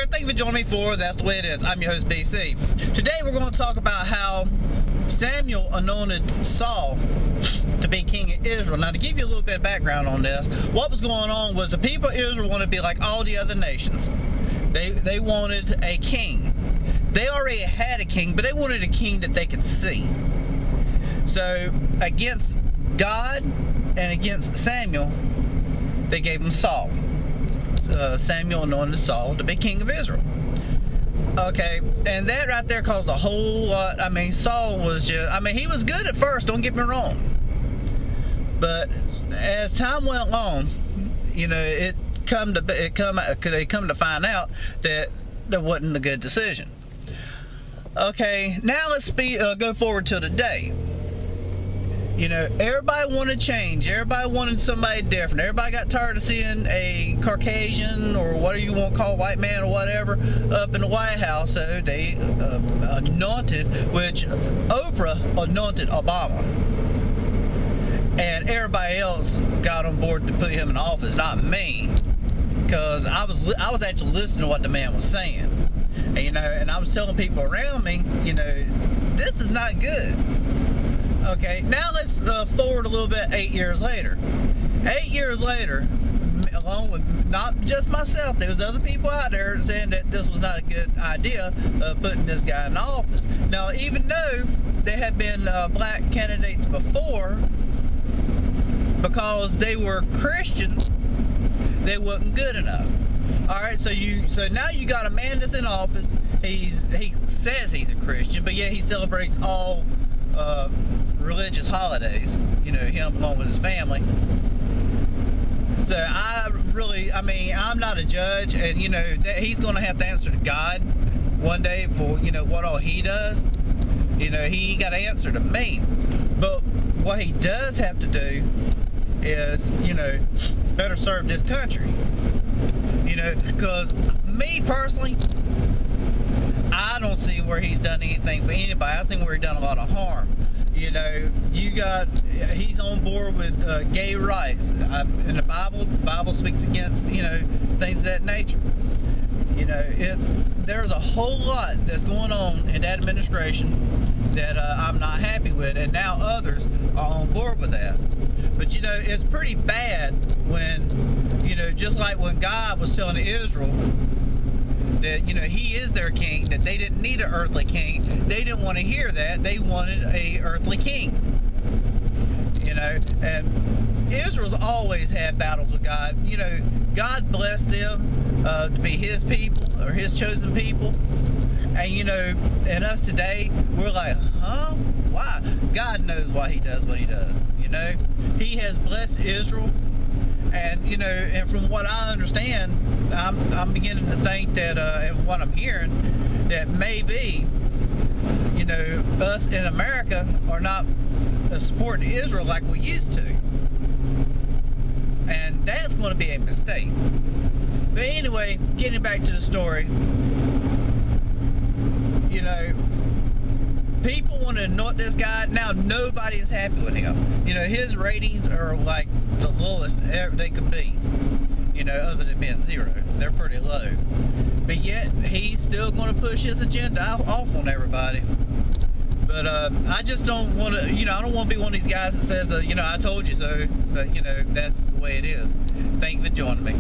there. Thank you for joining me for That's the Way It Is. I'm your host, BC. Today we're going to talk about how Samuel anointed Saul to be king of Israel. Now, to give you a little bit of background on this, what was going on was the people of Israel wanted to be like all the other nations. They wanted a king. They already had a king, but they wanted a king that they could see. So, against God and against Samuel, they gave him Saul. Samuel anointed Saul to be king of Israel. Okay, and that right there caused a whole lot. I mean, Saul was just, he was good at first, don't get me wrong. But as time went on, they come to find out that that wasn't a good decision. Okay, now let's go forward to today. Everybody wanted change. Everybody wanted somebody different. Everybody got tired of seeing a Caucasian, or whatever you want to call, white man or whatever, up in the White House. So they anointed, which Oprah anointed Obama. And everybody else got on board to put him in office, not me. Because I was actually listening to what the man was saying. And I was telling people around me, this is not good. Okay, now let's forward a little bit 8 years later. 8 years later, along with not just myself, there was other people out there saying that this was not a good idea of putting this guy in office. Now, even though there had been black candidates before, because they were Christians, they wasn't good enough. Alright, so now you got a man that's in office. He says he's a Christian, but yet he celebrates all religious holidays, him along with his family. So I'm not a judge, and that he's going to have to answer to God one day for what all he does. He got to answer to me. But what he does have to do is better serve this country. Because me personally, I don't see where he's done anything for anybody. I think where he's done a lot of harm. He's on board with gay rights. In the Bible speaks against, things of that nature. There's a whole lot that's going on in that administration that I'm not happy with, and now others are on board with that. But it's pretty bad when, just like when God was telling Israel that he is their king, that they didn't need an earthly king. They didn't want to hear that. They wanted a earthly king. And Israel's always had battles with God. God blessed them to be his people, or his chosen people. And and us today, we're like, huh? Why? God knows why he does what he does. He has blessed Israel. And and from what I understand, I'm beginning to think that, and what I'm hearing, that maybe, us in America are not supporting Israel like we used to, and that's going to be a mistake. But anyway, getting back to the story, people want to anoint this guy. Now nobody is happy with him. His ratings are like the lowest they could be. Other than being zero, they're pretty low. But yet he's still going to push his agenda off on everybody. But I just don't want to. I don't want to be one of these guys that says, I told you so. But that's the way it is. Thank you for joining me.